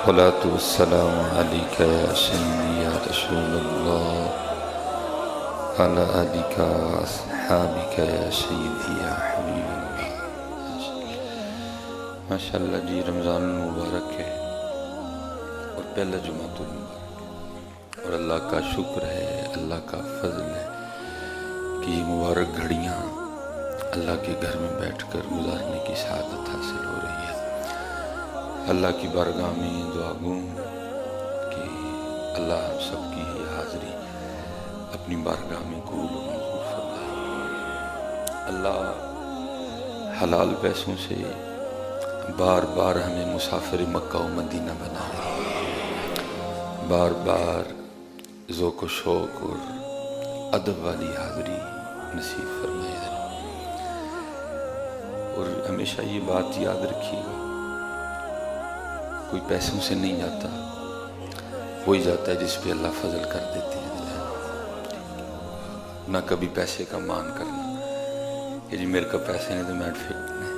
अस्सलातु वस्सलामु अलैका या सय्यदी या रसूलल्लाह अला आलिका अस्हाबिका या सय्यदी या हबीबल्लाह। माशाअल्लाह जी, रमज़ान मुबारक है और पहला जुमातुल मुबारक है और अल्लाह का शुक्र है, अल्लाह का फजल है कि ये मुबारक घड़ियाँ अल्लाह के घर में बैठकर गुजारने की सआदत हासिल हो रही है। अल्लाह की बारगाह में दुआ गूं कि अल्लाह हम सबकी ये हाज़िरी अपनी बारगाह में कबूल व मंजूर फरमाए। अल्लाह हलाल पैसों से बार बार हमें मुसाफिर मक्का व मदीना बनाए, बार बार ज़ौक़ व शौक़ और अदब वाली हाज़िरी नसीब फरमाए। और हमेशा ये बात याद रखिएगा, कोई पैसों से नहीं जाता, वही जाता है जिस पे अल्लाह फजल कर देते हैं। ना कभी पैसे का मान करना कि जी मेरे को पैसे नहीं तो मैं फिट नहीं।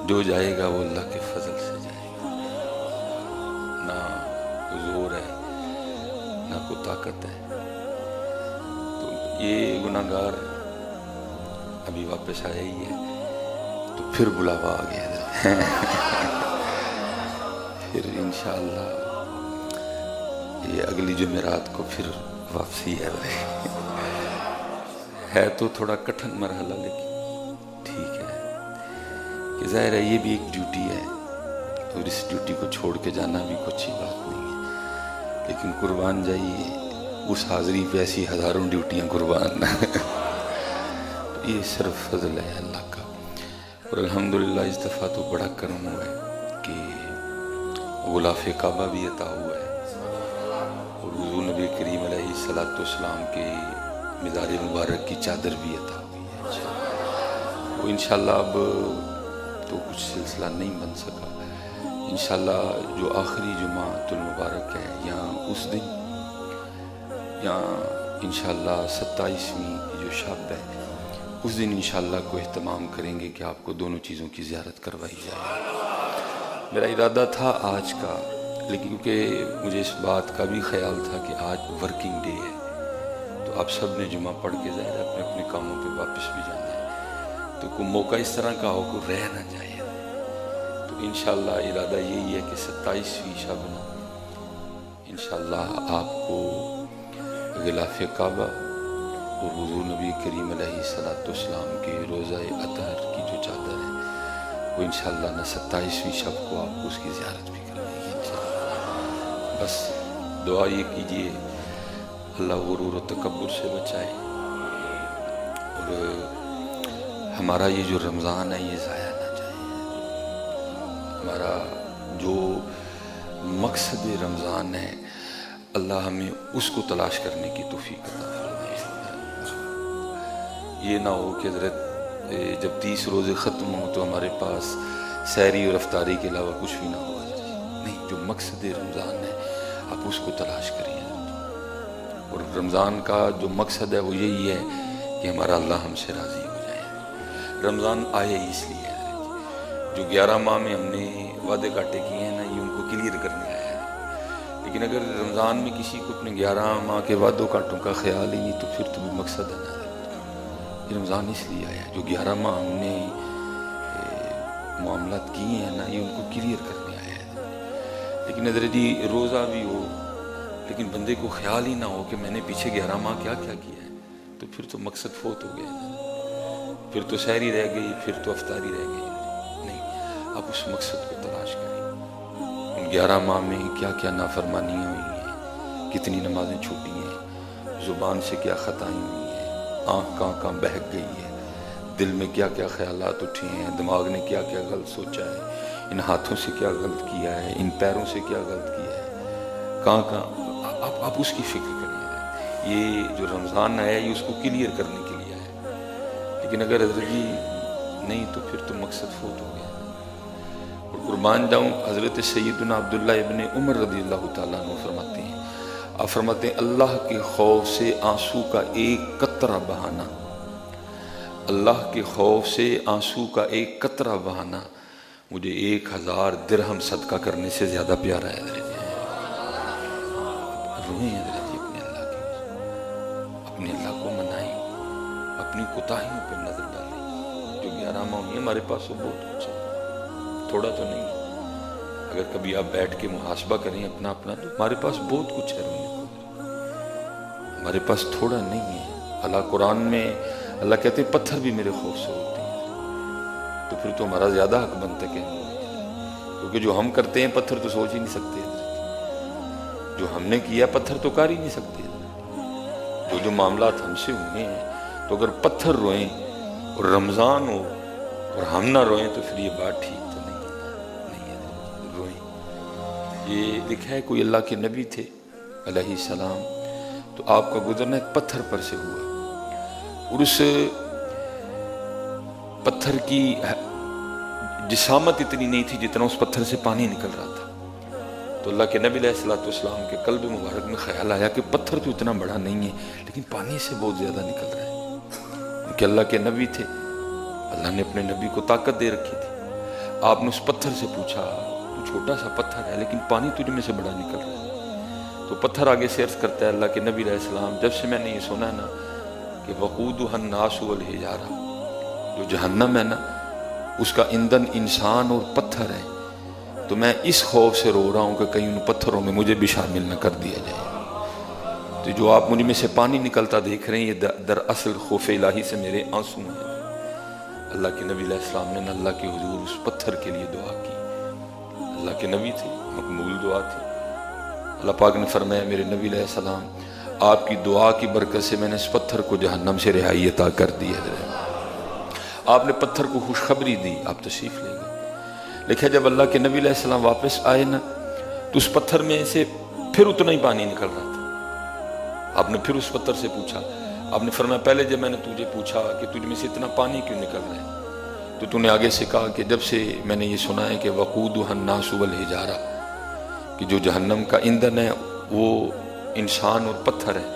जो जाएगा वो अल्लाह के फजल से जाएगा। ना कोई जोर है ना कोई ताकत है। तो ये गुनाहगार अभी वापस आया ही है, तो फिर बुलावा आ गया फिर इंशाअल्लाह ये अगली जुमेरात को फिर वापसी है तो थोड़ा कठिन मरहला, लेकिन ठीक है कि ज़ाहिर है ये भी एक ड्यूटी है और इस ड्यूटी को छोड़ के जाना भी कुछ अच्छी बात नहीं है। लेकिन कुर्बान जाइए, उस हाज़िरी पे ऐसी हज़ारों ड्यूटियाँ कुर्बान ये सिर्फ फजल है अल्लाह का। और अल्हम्दुलिल्लाह इस दफ़ा तो बड़ा करम हुआ है कि गुलाफ़ काबा भी अता हुआ है और हुज़ूर नबी करीम अलैहिस्सलाम के मिज़ार मुबारक की चादर भी अता हुई है। वो इंशाअल्लाह अब तो कुछ सिलसिला नहीं बन सका। इंशाअल्लाह जो आखिरी जुमातुल मुबारक है या उस दिन या इंशाअल्लाह 27वीं जो शब है उस दिन इंशाअल्लाह को एहतमाम करेंगे कि आपको दोनों चीज़ों की ज़ियारत करवाई जाए। मेरा इरादा था आज का, लेकिन क्योंकि मुझे इस बात का भी ख्याल था कि आज वर्किंग डे है, तो आप सब ने जुमा पढ़ के ज़ाहिर अपने अपने कामों पे वापस भी जाना है, तो कोई मौका इस तरह का हो को रह ना जाए। तो इंशाअल्लाह इरादा यही है कि 27वीं शब ना इंशाअल्लाह आपको गिलाफ़े काबा और हुज़ूर नबी करीम अलैहिस्सलाम के रोज़ा अतहर की जो चादर है वो इंशाअल्लाह ना 27वीं शब को आपको उसकी ज़ियारत भी करवाएगी इंशाअल्लाह। बस दुआ ये कीजिए अल्लाह गुरूर और तकब्बुर से बचाए और हमारा ये जो रमज़ान है ये ज़ाया ना जाए। हमारा जो मकसद रमज़ान है अल्लाह हमें उसको तलाश करने की तौफीक अता फरमाए। ये ना हो कि हज़रत जब 30 रोज़े ख़त्म हो तो हमारे पास सैरी और अफ्तारी के अलावा कुछ भी ना हो। नहीं, जो मकसद रमज़ान है आप उसको तलाश करिए। और रमज़ान का जो मकसद है वो यही है कि हमारा अल्लाह हमसे राज़ी हो जाए। रमज़ान आए इसलिए है, जो 11 माह में हमने वादे काटे किए हैं ना, ये उनको क्लियर करने आया है। लेकिन अगर रमज़ान में किसी को अपने 11 माह के वादों काटों का ख्याल ही नहीं तो फिर तो भी मकसद है ना। रमज़ान इसलिए आया जो 11 माह हमने मामलात किए हैं ना, ये उनको क्लियर करने आया है। लेकिन नजर जी रोज़ा भी हो लेकिन बंदे को ख्याल ही ना हो कि मैंने पीछे 11 माह क्या क्या किया है, तो फिर तो मकसद फोत हो गया। फिर तो सहरी रह गई, फिर तो अफ्तारी रह गई। नहीं, आप उस मकसद को तलाश करें। उन 11 माह में क्या क्या नाफरमानियाँ हुई हैं, कितनी नमाजें छूटी हैं, ज़ुबान से क्या ख़ताएँ हुई हैं, आँख कहाँ बहक गई है, दिल में क्या क्या ख्यालात उठे हैं, दिमाग ने क्या क्या गलत सोचा है, इन हाथों से क्या गलत किया है, इन पैरों से क्या गलत किया है, कहाँ आप उसकी फिक्र करिए। ये जो रमज़ान आया ये उसको क्लियर करने के लिए आया। लेकिन अगर हज़रत जी नहीं तो फिर तो मकसद फोत हो गया। और कुर्बान जाऊँ, हज़रत सैयदना अब्दुल्लाह इब्न उमर रज़ियल्लाहु ताला अन्हु फरमाते हैं, आप फरमाते हैं अल्लाह के खौफ से आंसू का एक कतरा बहाना, अल्लाह के खौफ से आंसू का एक कतरा बहाना मुझे 1000 दिरहम सदका करने से ज्यादा प्यारा है। रोए अपने अल्लाह को मनाई, अपनी कोताहियों पर नजर डाली। जो 11 माह हुई हमारे पास तो बहुत कुछ है, थोड़ा तो नहीं है। अगर कभी आप बैठ के मुहासबा करें अपना अपना, तो हमारे पास बहुत कुछ है रोने को, हमारे पास थोड़ा नहीं है। अल्लाह कुरान में अल्लाह कहते हैं पत्थर भी मेरे खौफ से होते हैं। तो फिर तो हमारा ज्यादा हक बनता है, क्योंकि जो हम करते हैं पत्थर तो सोच ही नहीं सकते, जो हमने किया पत्थर तो कर ही नहीं सकते। जो मामलात हमसे हुए हैं, तो अगर पत्थर रोएं और रमजान हो और हम ना रोएं तो फिर ये बात ठीक तो नहीं है। रोएं। ये लिखा है कोई अल्लाह के नबी थे अलैहिस्सलाम, तो आपका गुजरना एक पत्थर पर से हुआ और उस पत्थर की जिसामत इतनी नहीं थी जितना उस पत्थर से पानी निकल रहा था। तो अल्लाह के नबी अलैहिस्सलाम के कल्ब मुबारक में ख्याल आया कि पत्थर तो इतना बड़ा नहीं है, लेकिन पानी से बहुत ज्यादा निकल रहा है। क्योंकि अल्लाह के नबी थे, अल्लाह ने अपने नबी को ताकत दे रखी थी। आपने उस पत्थर से पूछा, तो छोटा सा पत्थर है लेकिन पानी तुझ में से बड़ा निकल रहा है। तो पत्थर आगे से अर्ज करता है अल्लाह के नबी अलैहिस्सलाम, जब से मैंने ये सुना ना कि वक़ूदुहन नासु वल हिजारा, जो जहन्नम है ना उसका ईंधन इंसान और पत्थर है, तो मैं इस खौफ से रो रहा हूं कि कहीं उन पत्थरों में मुझे भी शामिल न कर दिया जाए। तो जो आप मुझ में से पानी निकलता देख रहे हैं, ये दरअसल खौफ इलाही से मेरे आंसू हैं। अल्लाह के नबी अलैहिस्सलाम ने अल्लाह के हुजूर उस पत्थर के लिए दुआ की। अल्लाह के नबी थे, मकबूल दुआ थी। अल्लाह पाक ने फरमाया मेरे नबी अलैहिस्सलाम आपकी दुआ की बरकत से मैंने इस पत्थर को जहन्नम से रिहाई अता कर दी है। आपने पत्थर को खुशखबरी दी, आप तशरीफ ले गए। लिखा जब अल्लाह के नबी अलैहिस्सलाम वापस आए ना, तो उस पत्थर में से फिर उतना ही पानी निकल रहा था। आपने फिर उस पत्थर से पूछा, आपने फरमाया पहले जब मैंने तुझे पूछा कि तुझ में से इतना पानी क्यों निकल रहा है, तो तूने आगे से कहा कि जब से मैंने ये सुना है कि वक़ूदुहन नासु वल हिजारा, कि जो जहन्नम का ईंधन है वो इंसान और पत्थर है,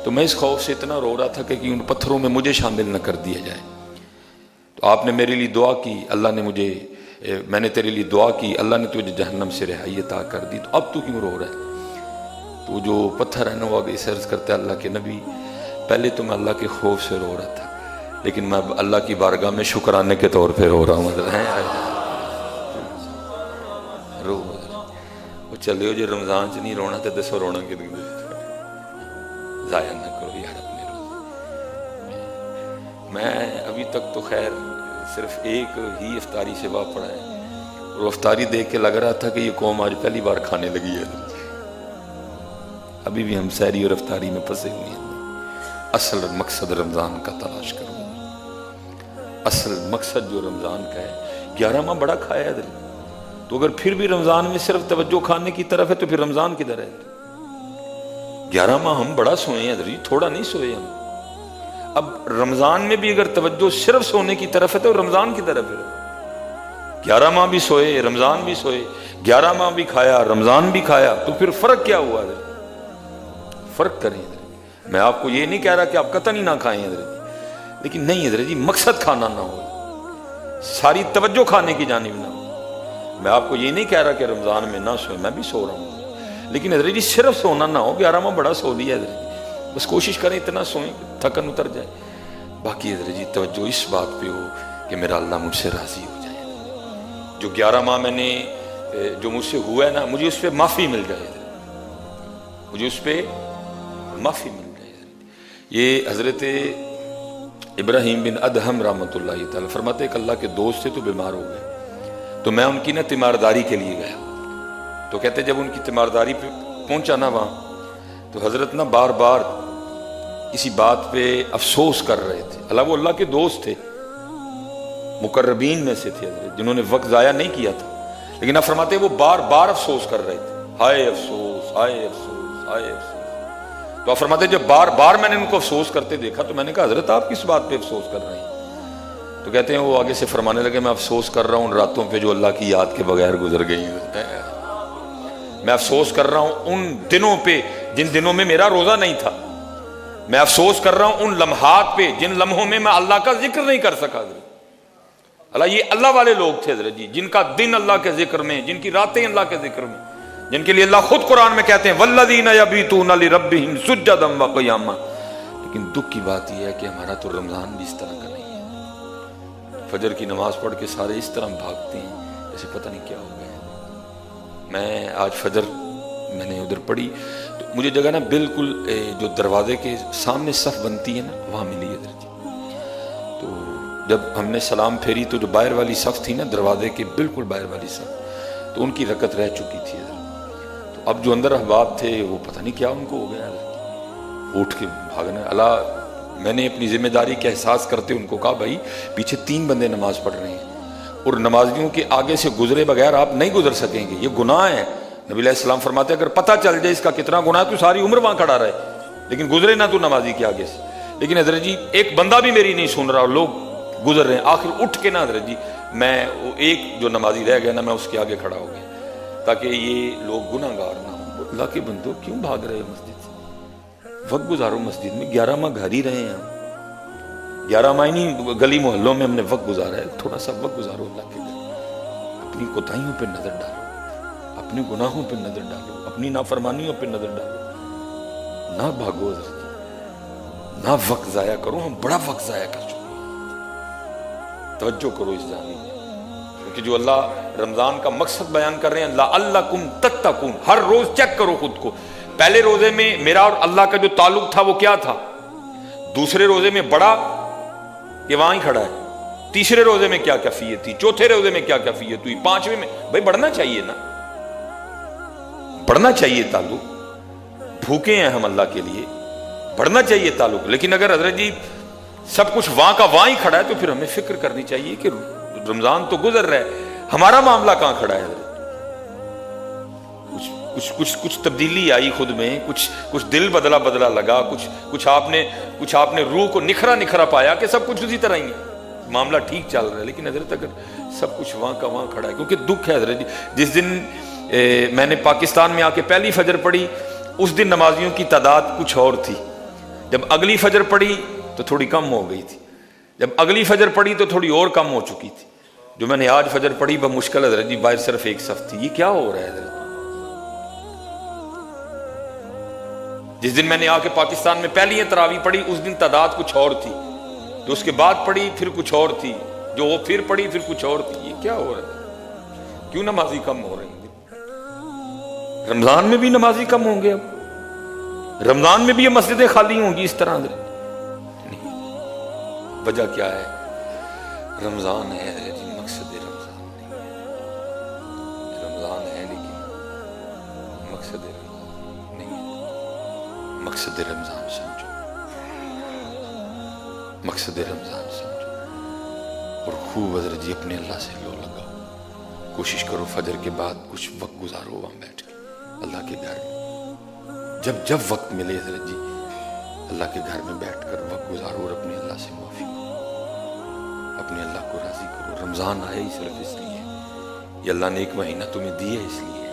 तो मैं इस खौफ से इतना रो रहा था कि उन पत्थरों में मुझे शामिल न कर दिया जाए। तो आपने मेरे लिए दुआ की, अल्लाह ने मैंने तेरे लिए दुआ की, अल्लाह ने तुझे जहन्नम से रिहाई अता कर दी, तो अब तू क्यों रो रहा है? तो जो पत्थर है ना वो आगे सर्च करता है अल्लाह के नबी, पहले तो मैं अल्लाह के खौफ से रो रहा था, लेकिन मैं अल्लाह की बारगाह में शुक्राने के तौर पे रो रहा हूँ। रो वो चले जो रमजान च नहीं रोना तो दसो रोना कि जाया ना करो यार अपने रोज़े। मैं अभी तक तो खैर सिर्फ एक ही इफ्तारी सेवा पढ़ा है, और इफ्तारी देख के लग रहा था कि ये कौम आज पहली बार खाने लगी है। अभी भी हम सहरी और इफ्तारी में फंसे हुए हैं। असल मकसद रमजान का तलाश करो। असल मकसद जो रमजान का है, 11 माह बड़ा खाया है, तो अगर फिर भी रमजान में सिर्फ तवज्जो खाने की तरफ है तो फिर रमजान किधर है? 11 माह हम बड़ा सोए हैं, थोड़ा नहीं सोए हम। अब रमजान में भी अगर तवज्जो सिर्फ सोने की तरफ है तो रमजान की तरफ है। 11 माह भी सोए, रमजान भी सोए, 11 माह भी खाया, रमजान भी खाया, तो फिर फर्क क्या हुआ? फर्क करें। मैं आपको ये नहीं कह रहा कि आप कतई नहीं ना खाएं, लेकिन नहीं है जी, मकसद खाना ना हो, सारी तवज्जो खाने की जानिब ना हो। मैं आपको ये नहीं कह रहा कि रमजान में ना सोए, मैं भी सो रहा हूँ, लेकिन हजरत जी सिर्फ सोना ना हो। 11 माह बड़ा सो लिया हजरत जी, बस कोशिश करें इतना सोएं थकन उतर जाए। बाकी हजरत जी तवज्जो इस बात पे हो कि मेरा अल्लाह मुझसे राजी हो जाए, जो 11 माह मैंने जो मुझसे हुआ है ना, मुझे उस पर माफ़ी मिल जाए, मुझे उस पर माफ़ी मिल जाए। ये हजरत इब्राहिम बिन अदहम रहमतुल्लाहि तआला फरमाते एक अल्लाह के दोस्त थे, तो बीमार हो गए, तो मैं उनकी ना तीमारदारी के लिए गया। तो कहते जब उनकी तीमारदारी पे पहुंचा ना वहाँ, तो हजरत ना बार बार इसी बात पे अफसोस कर रहे थे। वो अल्लाह के दोस्त थे, मुकर्रबीन में से थे हजरत, जिन्होंने वक्त ज़ाया नहीं किया था, लेकिन आप फरमाते वो बार बार अफसोस कर रहे थे, हाय अफसोस, हाय अफसोस, हाय अफसोस। तो आप फरमाते जब बार बार मैंने उनको अफसोस करते देखा तो मैंने कहा हजरत आप किस बात पे अफसोस कर रहे हैं? तो कहते हैं वो आगे से फरमाने लगे मैं अफसोस कर रहा हूँ उन रातों पे जो अल्लाह की याद के बगैर गुजर गई हैं। मैं अफसोस कर रहा हूँ उन दिनों पे जिन दिनों में मेरा रोजा नहीं था। मैं अफसोस कर रहा हूँ उन लम्हात पे जिन लम्हों में मैं अल्लाह का जिक्र नहीं कर सका। अल्लाह ये अल्लाह वाले लोग थे हजरत जी, जिनका दिन अल्लाह के जिक्र में, जिनकी रातें अल्लाह के जिक्र में, जिनके लिए अल्लाह खुद कुरान में कहते हैं वल्लज़ीना यबीतूना लिरब्बिहिम सुज्जदन व क़ियामा। लेकिन दुख की बात यह है कि हमारा तो रमजान भी इस तरह का नहीं है। फजर की नमाज पढ़ के सारे इस तरह भागते हैं जैसे पता नहीं क्या हो गया। मैं आज फजर मैंने उधर पढ़ी तो मुझे जगह ना बिल्कुल जो दरवाजे के सामने सफ बनती है ना वहां मिली है जी। तो जब हमने सलाम फेरी तो जो बाहर वाली सफ थी ना, दरवाजे के बिल्कुल बाहर वाली सफ, तो उनकी रकत रह चुकी थी। तो अब जो अंदर अहबाब थे वो पता नहीं क्या उनको हो गया, उठ के भागने। अल्लाह मैंने अपनी जिम्मेदारी का एहसास करते उनको कहा भाई पीछे 3 बंदे नमाज पढ़ रहे हैं और नमाजियों के आगे से गुजरे बगैर आप नहीं गुजर सकेंगे, ये गुनाह है। नबी अलैहिस्सलाम फरमाते अगर पता चल जाए इसका कितना गुनाह है तो सारी उम्र वहां खड़ा रहे, लेकिन गुजरे ना तो नमाजी के आगे से। लेकिन हजरत जी एक बंदा भी मेरी नहीं सुन रहा और लोग गुजर रहे हैं। आखिर उठ के ना हजरत जी मैं एक जो नमाजी रह गया ना, मैं उसके आगे खड़ा हो गया ताकि ये लोग गुनाहगार ना हो। अल्लाह के बंदो क्यों भाग रहे हो मस्जिद से? वक्त गुजारो मस्जिद में। 11 माह घर ही रहे हैं हम, 11 माह नहीं गली मोहल्लों में हमने वक्त गुजारा है। थोड़ा सा वक्त गुजारो अल्लाह के घर, अपनी कोताहियों पर नजर डालो, अपने गुनाहों पर नजर डालो, अपनी नाफरमानियों पर नजर डालो। ना भागो ना वक्त जाया करो, हम बड़ा वक्त जाया कर चुके हैं। तवज्जो करो इस जानी में, क्योंकि जो अल्लाह रमजान का मकसद बयान कर रहे हैं लअल्लकुम तत्तकून, हर रोज चेक करो खुद को। पहले रोजे में मेरा और अल्लाह का जो ताल्लुक था वो क्या था, दूसरे रोजे में बड़ा कि वहां ही खड़ा है, तीसरे रोजे में क्या कैफियत थी, चौथे रोजे में क्या कैफियत हुई, 5वें में भाई बढ़ना चाहिए ना, बढ़ना चाहिए ताल्लुक। भूखे हैं हम अल्लाह के लिए, बढ़ना चाहिए ताल्लुक। लेकिन अगर हजरत जी सब कुछ वहां का वहां ही खड़ा है तो फिर हमें फिक्र करनी चाहिए कि रमजान तो गुजर रहा है, हमारा मामला कहां खड़ा है। कुछ तब्दीली आई खुद में, कुछ दिल बदला बदला लगा, कुछ आपने रूह को निखरा पाया कि सब कुछ उसी तरह ही है, मामला ठीक चल रहा है। लेकिन हजरत अगर सब कुछ वहां का वहां खड़ा है, क्योंकि दुख है हजरत जी। जिस दिन मैंने पाकिस्तान में आके पहली फजर पढ़ी उस दिन नमाजियों की तादाद कुछ और थी। जब अगली फजर पढ़ी तो थोड़ी कम हो गई थी, जब अगली फजर पढ़ी तो थोड़ी और कम हो चुकी थी। जो मैंने आज फजर पढ़ी वह मुश्किल हजरत जी बाहर सिर्फ एक सफ थी। ये क्या हो रहा है हजरत? जिस दिन मैंने आके पाकिस्तान में पहली तरावी पढ़ी उस दिन तादाद कुछ और थी, जो उसके बाद पढ़ी फिर कुछ और थी, जो वो फिर पढ़ी फिर कुछ और थी। ये क्या हो रहा है? क्यों नमाजी कम हो रहे हैं? रमजान में भी नमाजी कम होंगे, अब रमजान में भी ये मस्जिदें खाली होंगी इस तरह? नहीं। वजह क्या है? रमजान है जी, मकसद रमजान नहीं। रमजान है लेकिन मकसद रमजान नहीं है। मकसद रमजान समझो, मकसद रमजान समझो और खूब हजरत जी अपने अल्लाह से लो लगाओ। कोशिश करो फजर के बाद कुछ वक्त गुजारो वहां बैठ के अल्लाह के घर में। जब वक्त मिले हजरत जी अल्लाह के घर में बैठकर वक्त गुजारो और अपने अल्लाह से माफी मांगो, अपने अल्लाह को राजी करो। रमजान आया ही सिर्फ इसलिए, ये अल्लाह ने एक महीना तुम्हें दिया इसलिए।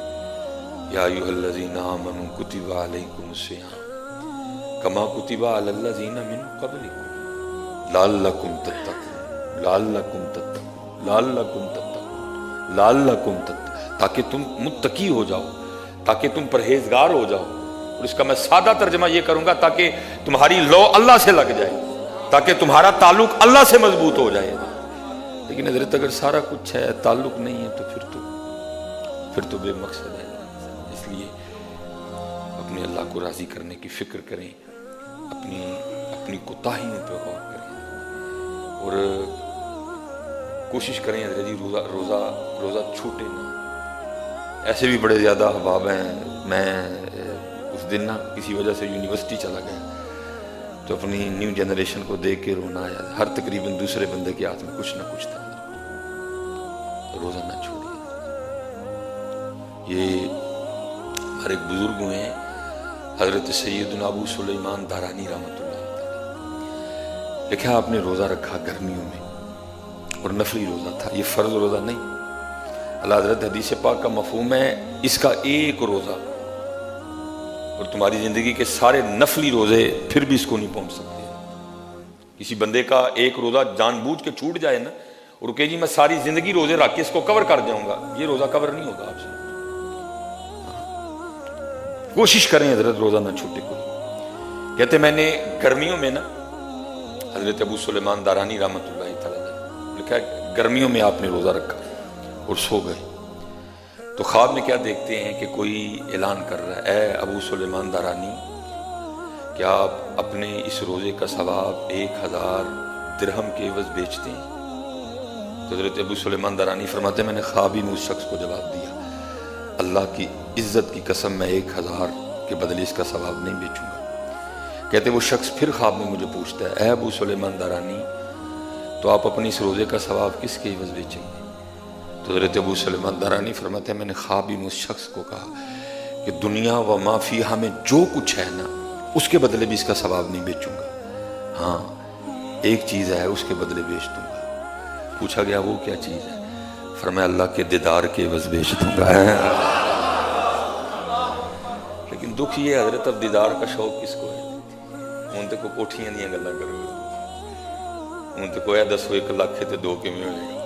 या अय्युहल्लज़ीना आमनू कुतिबा अलैकुमुस्सियाम कमा कुतिबा अलल्लज़ीना मिन क़ब्लिकुम लअल्लकुम तत्तक़ून लअल्लकुम तत्तक़ून लअल्लकुम तत्तक़ून लअल्लकुम तत्तक़ून, ताकि तुम मुत्तकी हो जाओ, ताकि तुम परहेजगार हो जाओ। और इसका मैं सादा तर्जमा ये करूंगा ताकि तुम्हारी लो अल्लाह से लग जाए, ताकि तुम्हारा ताल्लुक अल्लाह से मजबूत हो जाए। लेकिन हजरत अगर सारा कुछ है ताल्लुक नहीं है तो फिर तो बेमकसद है। इसलिए अपने अल्लाह को राजी करने की फिक्र करें, अपनी कोताहियों पर गौर करें और कोशिश करें हजरत जी रोज़ा छूटे ना। ऐसे भी बड़े ज़्यादा अहबाब हैं। मैं उस दिन ना किसी वजह से यूनिवर्सिटी चला गया तो अपनी न्यू जनरेशन को देख के रोना आया। हर तकरीबन दूसरे बंदे के हाथ में कुछ ना कुछ था। रोज़ा ना छोड़िए। ये हमारे एक बुजुर्ग हुए हैं हजरत सैयदना अबू सुलेमान दारानी रहमतुल्लाह अलैह, लिखा आपने रोज़ा रखा गर्मियों में और नफली रोज़ा था, ये फ़र्ज रोज़ा नहीं। अल्लाह हज़रत हदीस पाक का मफ़हूम है इसका एक रोज़ा और तुम्हारी ज़िंदगी के सारे नफली रोज़े फिर भी इसको नहीं पहुंच सकते। किसी बंदे का एक रोज़ा जानबूझ के छूट जाए ना रुके जी मैं सारी जिंदगी रोजे रख के इसको कवर कर जाऊंगा, ये रोजा कवर नहीं होगा आपसे। कोशिश करें हजरत रोजा ना छूटे कोई। कहते मैंने गर्मियों में ना, हजरत अबू सुलेमान दारानी रहमतुल्लाह तआला लिखा है गर्मियों में आपने रोजा रखा और सो गए, तो ख्वाब में क्या देखते हैं कि कोई ऐलान कर रहा है, ए अबू सुलेमान दारानी क्या आप अपने इस रोजे का सवाब 1000 दिरहम के एवज बेचते हैं? तो हजरत अबू सुलेमान दारानी फरमाते मैंने ख्वाब ही में उस शख्स को जवाब दिया, अल्लाह की इज्जत की कसम मैं 1000 के बदले इसका सवाब नहीं बेचूंगा। कहते वो शख्स फिर ख्वाब में मुझे पूछता है, ए अबू सुलेमान दारानी तो आप अपने इस रोजे का सवाब किसके एवज बेचेंगे? तो हजरत अबू सुलेमान दारानी फरमाते हैं मैंने ख्वाब ही में उस शख्स को कहा कि दुनिया व माफिया में जो कुछ है ना उसके बदले भी इसका सवाब नहीं बेचूंगा, हाँ एक चीज है उसके बदले बेच दूंगा। पूछा गया वो क्या चीज है? फरमाया अल्लाह के दीदार के एवज बेच दूंगा। लेकिन दुख ये हजरत अब दीदार का शौक किसको है? हूं तो कोई कोठियां दी गल्लां करो, हूं तो कोई 10 लाख ते 2 किवें होएगा।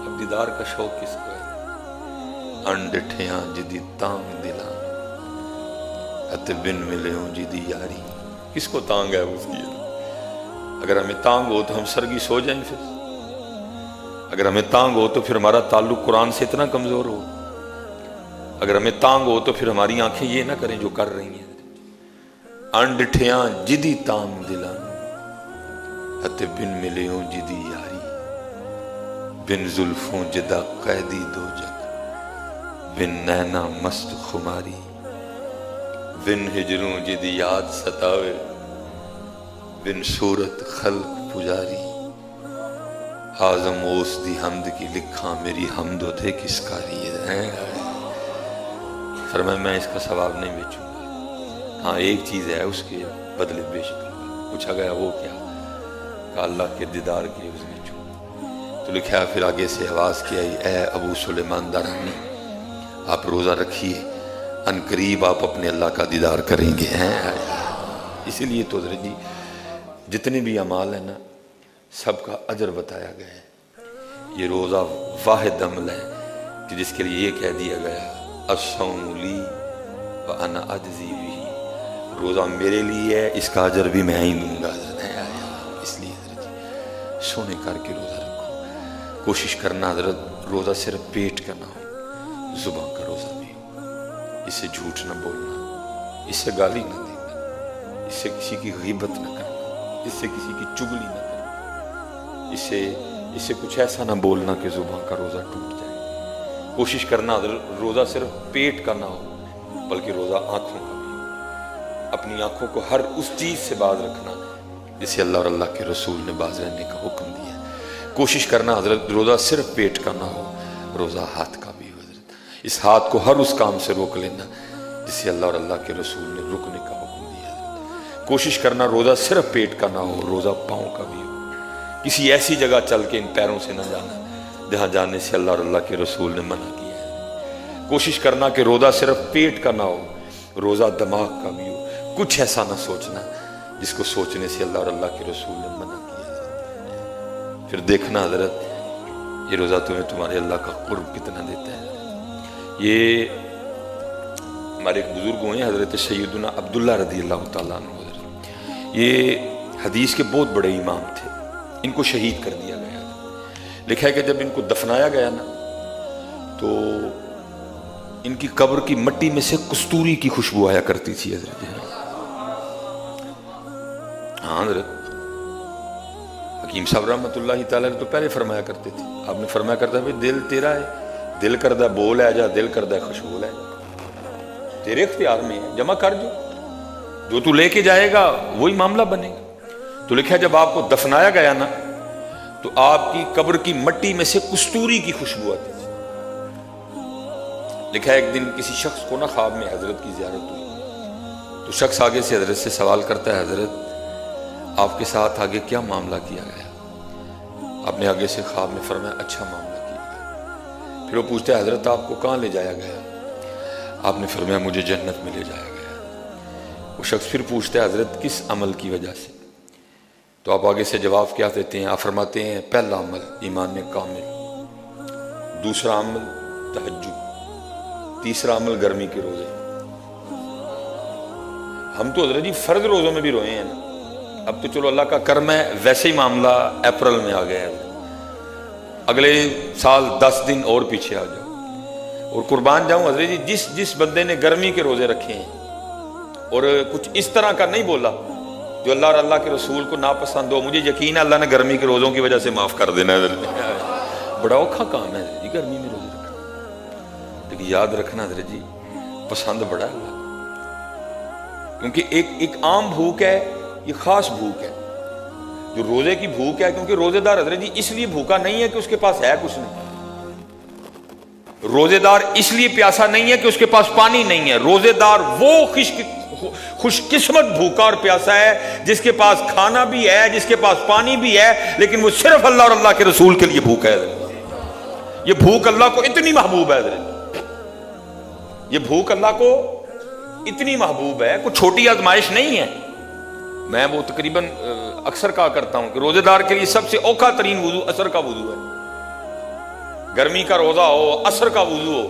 अब दीदार का शौक किसको है? अनडिठियां जिदी तांग दिलां अते बिन मिलियों जिदी यारी, किसको तांग है उसकी? अगर हमें तांग हो तो हम सरगी सो जाएं, फिर अगर हमें तांग हो तो फिर हमारा ताल्लुक कुरान से इतना कमजोर हो, अगर हमें तांग हो तो फिर हमारी आंखें ये ना करें जो कर रही हैं। अनडिठियां जिदी तांग दिलां अते बिन मिलियों जिदी यारी, बिन जुल्फों जिदा कैदी दोजख, बिन नैना मस्त खुमारी, बिन हिजरों जिदी याद सतावे, बिन सूरत खल्क पुजारी, आजम ओस दी हमद की लिखा मेरी हमद थे किसकारी है। फरमाया मैं इसका सवाब नहीं बेचूंगा, हाँ एक चीज है उसके बदले बेच दूंगा। पूछा गया वो क्या? कहा अल्लाह के दीदार के एवज बेचूंगा। तो लिखा फिर आगे से आवाज की आई, ए अबू सुलेमान दारानी आप रोजा रखिए, अनकरीब आप अपने अल्लाह का दीदार करेंगे हैं। इसीलिए तो हज़रत जी जितने भी अमाल है ना सबका अजर बताया गया है। ये रोज़ा वाहिद अमल है कि जिसके लिए ये कह दिया गया अस्सौमुली व अना अजज़ी बिही, रोज़ा मेरे लिए है इसका अजर भी मैं ही दूंगा। इसलिए हज़रत जी सोने करके रोज़ा रखो। कोशिश करना हज़रत रोज़ा सिर्फ पेट का ना हो, जुबान का रोज़ा भी हो। इससे झूठ ना बोलना, इससे गाली ना देना, इससे किसी की गीबत ना करना, इससे किसी की चुगली ना करना, इससे कुछ ऐसा ना बोलना कि जुबान का रोज़ा टूट जाए। कोशिश करना रोज़ा सिर्फ पेट का ना हो बल्कि रोज़ा आँखों का भी हो। अपनी आँखों को हर उस चीज़ से बाज रखना जिसे अल्लाह और अल्लाह के रसूल ने बाज रहने का हुक्म दिया है। कोशिश करना हजरत रोज़ा सिर्फ पेट का ना हो, रोज़ा हाथ का भी हो। हजरत इस हाथ को हर उस काम से रोक लेना जिसे अल्लाह और अल्लाह के रसूल ने रुकने का हुक्म दिया है। कोशिश करना रोज़ा सिर्फ पेट का ना हो, रोज़ा पाँव का भी हो। किसी ऐसी जगह चल के इन पैरों से न जाना जहाँ जाने से अल्लाह और अल्लाह के रसूल ने मना किया है। कोशिश करना कि रोज़ा सिर्फ पेट का ना हो, रोज़ा दिमाग का भी हो। कुछ ऐसा ना सोचना जिसको सोचने से अल्लाह और अल्लाह के रसूल ने मना किया। फिर देखना हजरत ये रोज़ा तुम्हें तुम्हारे अल्लाह का कुर्ब कितना देता है। ये हमारे एक बुजुर्ग हुए हजरत सैयदना अब्दुल्ला रज़ी अल्लाह तआला अन्हु, ये हदीस के बहुत बड़े इमाम थे। इनको शहीद कर दिया गया। लिखा है कि जब इनको दफनाया गया ना तो इनकी कब्र की मिट्टी में से कस्तूरी की खुशबू आया करती थी हजरत। हाँ हजरत हकीम साहब रहमतुल्लाह तआला ने तो पहले फरमाया करते थे, आपने फरमाया करता भाई दिल तेरा है, दिल करदा बोल है जा, दिल करदा खुशबू है, तेरे इख्तियार में है, जमा कर जो तू लेके जाएगा वही मामला बनेगा। तो लिखा जब आपको दफनाया गया ना तो आपकी कब्र की मिट्टी में से कस्तूरी की खुशबू आती थी। लिखा एक दिन किसी शख्स को ना ख्वाब में हजरत की ज़ियारत हुई तो शख्स आगे से हजरत से सवाल करता है, हजरत आपके साथ आगे क्या मामला किया गया? आपने आगे से ख्वाब में फरमाया अच्छा मामला किया गया। फिर वो पूछता है हजरत आपको कहाँ ले जाया गया? आपने फरमाया मुझे जन्नत में ले जाया गया। वो शख्स फिर पूछता है हजरत किस अमल की वजह से? तो आप आगे से जवाब क्या देते हैं? आप फरमाते हैं पहला अमल ईमान कामिल, दूसरा अमल तहज्जुद, तीसरा अमल गर्मी के रोजे। हम तो हज़रत जी फर्ज रोजों में भी रोए हैं ना। अब तो चलो अल्लाह का कर्म है, वैसे ही मामला अप्रैल में आ गया है, अगले साल 10 दिन और पीछे आ जाओ। और कुर्बान जाऊं हज़रत जी, जिस बंदे ने गर्मी के रोजे रखे हैं और कुछ इस तरह का नहीं बोला जो अल्लाह और अल्लाह के रसूल को नापसंद हो, मुझे यकीन है अल्लाह ने गर्मी के रोज़ों की वजह से माफ़ कर देना है। बड़ा औखा काम है जी गर्मी में रोज़े रखना, लेकिन याद रखना हज़रत जी पसंद बड़ा है अल्लाह, क्योंकि एक आम भूख है, ये खास भूख है जो रोज़े की भूख है। क्योंकि रोज़ेदार हज़रत जी इसलिए भूखा नहीं है कि उसके पास है कुछ नहीं, रोज़ेदार इसलिए प्यासा नहीं है कि उसके पास पानी नहीं है। रोज़ेदार वो खुशकिस्मत भूखा और प्यासा है जिसके पास खाना भी है, जिसके पास पानी भी है, लेकिन वो सिर्फ अल्लाह और अल्लाह के रसूल के लिए भूखा है। ये भूख अल्लाह को इतनी महबूब है, ये भूख अल्लाह को इतनी महबूब है, कोई छोटी आजमाइश नहीं है। मैं वो तकरीबन अक्सर कहा करता हूं कि रोजेदार के लिए सबसे औखा तरीन वुजू असर का वुजू है। गर्मी का रोजा हो, असर का वुजू हो,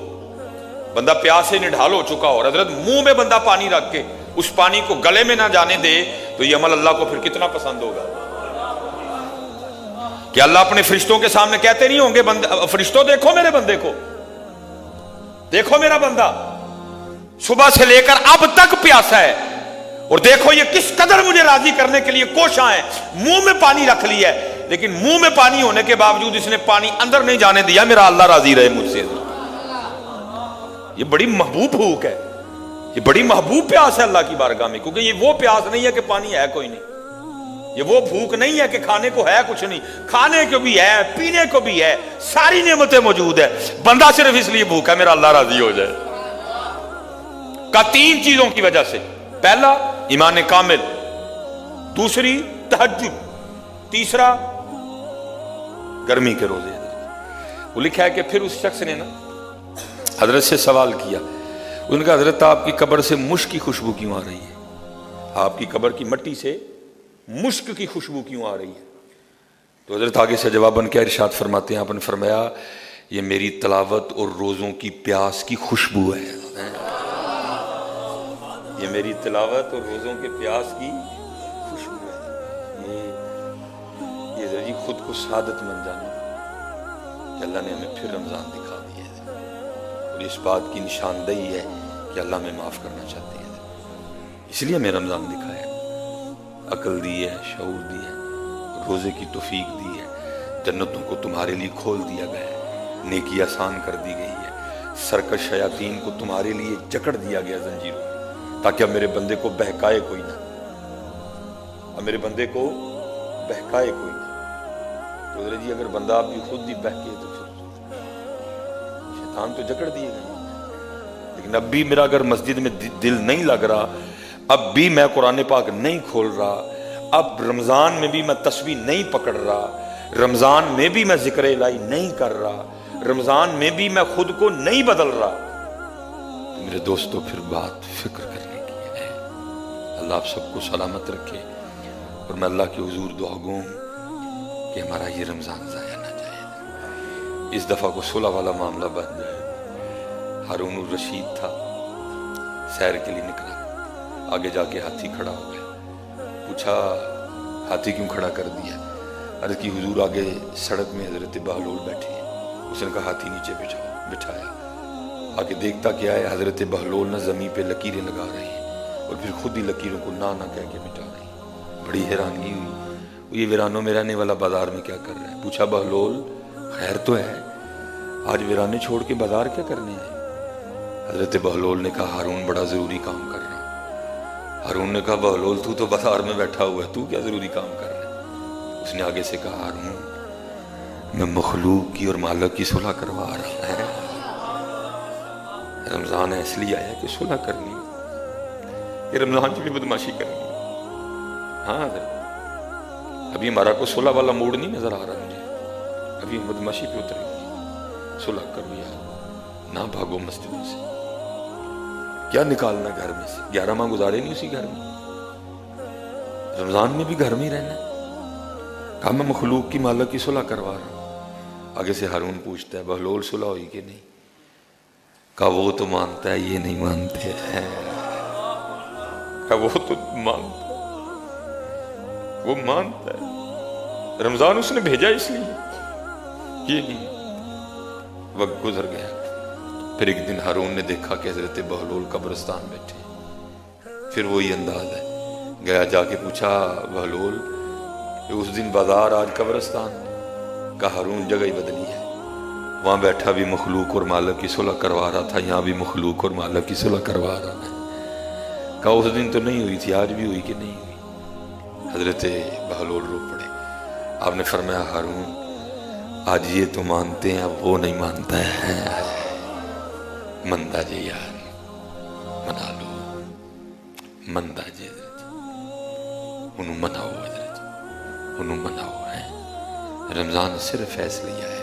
बंदा प्यास से निढाल हो चुका हो, हजरत मुंह में बंदा पानी रख के उस पानी को गले में ना जाने दे, तो ये अमल अल्लाह को फिर कितना पसंद होगा। कि अल्लाह अपने फरिश्तों के सामने कहते नहीं होंगे फरिश्तों देखो मेरे बंदे को, देखो मेरा बंदा सुबह से लेकर अब तक प्यासा है, और देखो ये किस कदर मुझे राजी करने के लिए कोशा है, मुंह में पानी रख लिया है, लेकिन मुंह में पानी होने के बावजूद इसने पानी अंदर नहीं जाने दिया। मेरा अल्लाह राजी रहे मुझसे। ये बड़ी महबूब भूख है, ये बड़ी महबूब प्यास है अल्लाह की बारगाह में, क्योंकि ये वो प्यास नहीं है कि पानी है कोई नहीं, ये वो भूख नहीं है कि खाने को है कुछ नहीं, खाने को भी है, पीने को भी है, सारी नेमतें मौजूद है, बंदा सिर्फ इसलिए भूखा है मेरा अल्लाह राजी हो जाए। का 3 चीजों की वजह से, पहला ईमान कामिल, दूसरी तहज्जुद, तीसरा गर्मी के रोजे। वो लिखा है कि फिर उस शख्स ने ना हजरत से सवाल किया, उनका हजरत आपकी कब्र से मुश्क की खुशबू क्यों आ रही है? आपकी कब्र की मिट्टी से मुश्क की खुशबू क्यों आ रही है? तो हजरत आगे से जवाबन क्या इरशाद फरमाते हैं, आपने फरमाया ये मेरी तलावत और रोज़ों की प्यास की खुशबू है। ये मेरी तिलावत और रोज़ों के प्यास की खुशबू है। ये जी खुद को सादत मन जाना कि अल्लाह ने हमें फिर रमज़ान दिखा दिया है, और इस बात की निशानदेही है कि अल्लाह में माफ़ करना चाहती है, इसलिए हमें रमज़ान दिखाया। अकल दी है, शऊर दी है, रोज़े की तौफीक दी है, जन्नतों को तुम्हारे लिए खोल दिया गया है, नेकी आसान कर दी गई है, सरकश शयातीन को तुम्हारे लिए जकड़ दिया गया जंजीरों, ताकि अब मेरे बंदे को बहकाए कोई ना, अब मेरे बंदे को बहकाए कोई ना। तो जी अगर बंदा आप भी खुद ही बहके तो फिर शैतान तो जकड़ दिए गए। लेकिन अब भी मेरा अगर मस्जिद में दिल नहीं लग रहा, अब भी मैं कुरान पाक नहीं खोल रहा, अब रमज़ान में भी मैं तस्बीह नहीं पकड़ रहा, रमज़ान में भी मैं जिक्र इलाही नहीं कर रहा, रमज़ान में भी मैं खुद को नहीं बदल रहा, तो मेरे दोस्तों फिर बात फिक्र करने की है। अल्लाह आप सबको सलामत रखे, और मैं अल्लाह के हुजूर दुआ गो कि हमारा ये रमज़ान ज़ाया ना जाए, इस दफ़ा को सुलह वाला मामला बन जाए। हारून रशीद था, सैर के लिए निकला, आगे जाके हाथी खड़ा हो गया, पूछा हाथी क्यों खड़ा कर दिया? अर्ज़ की हुजूर आगे सड़क में हज़रत बहलोल बैठे हैं। उसने कहा हाथी नीचे बिठाया, आगे देखता क्या है, हज़रत बहलोल ना ज़मीन पे लकीरें लगा रहे हैं और फिर खुद ही लकीरों को ना कह के मिटा रहे हैं। बड़ी हैरानगी हुई, ये वीरानों में रहने वाला बाजार में क्या कर रहा है? पूछा बहलोल खैर तो है, आज वीराने छोड़ के बाजार क्या करने आए? हज़रत बहलोल ने कहा हारून बड़ा ज़रूरी काम कर रहा हूँ। हारून ने कहा बहलोल तू तो बाजार में बैठा हुआ है, तू क्या ज़रूरी काम कर रहा है? उसने आगे से कहा हारून मैं मखलूक की और मालिक की सुलह करवा रहा है। रमज़ान है इसलिए आया कि सुलह करनी, ये रमज़ान की भी बदमाशी करनी। हाँ अभी हमारा को सुलह वाला मूड नहीं नजर आ रहा मुझे, अभी बदमाशी पे उतरे। सुलह करो यार, ना भागो मस्जिदों से, क्या निकालना घर में से? 11 माह गुजारे नहीं उसी घर में, रमज़ान में भी घर में ही रहना है। कहा मैं मखलूक की मालिक की सुलह करवा रहा हूँ। आगे से हारून पूछता है बहलोल सुलह हुई कि नहीं? कहा वो तो मानता है, ये नहीं मानते हैं। कहा वो तो मानता है, वो मानता है, रमजान उसने भेजा इसलिए, ये नहीं। वक्त गुजर गया। फिर एक दिन हारून ने देखा कि हजरत बहलोल कब्रिस्तान बैठे। फिर वही अंदाज है, गया जाके पूछा बहलोल उस दिन बाजार आज कब्रिस्तान? का हारून जगह ही बदली है, वहां बैठा भी मखलूक और मालिक की सुलह करवा रहा था, यहाँ भी मखलूक और मालिक की सुलह करवा रहा है। कहा उस दिन तो नहीं हुई थी, आज भी हुई कि नहीं हुई? हजरत बहलोल रो पड़े। आपने फरमाया हारून आज ये तो मानते हैं, अब वो नहीं मानता है। मंदा जी यार मना लो, मंदा जी उन्हों मनाओ, हजरत उन्हों मनाओ है। रमजान सिर्फ फैसले है,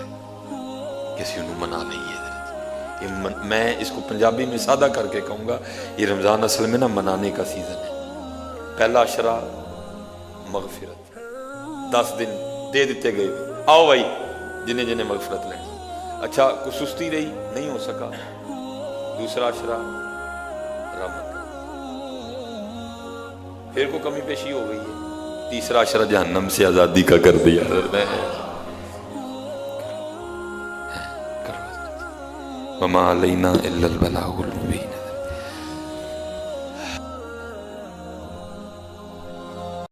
किसी उन्हों मना नहीं है। मैं इसको पंजाबी में सादा करके कहूँगा, ये रमज़ान असल में ना मनाने का सीज़न है। पहला अशरा मगफिरत, 10 दिन दे दिते गए, आओ भाई जिन्हें जिन्हें मगफिरत लेनी। अच्छा कुछ सुस्ती रही, नहीं हो सका, दूसरा अशरा रहमत, फिर को कमी पेशी हो गई है, तीसरा अशरा जहन्नम से आज़ादी का कर दिया। वमा अलैना इल्लल बलागुल मुबीन।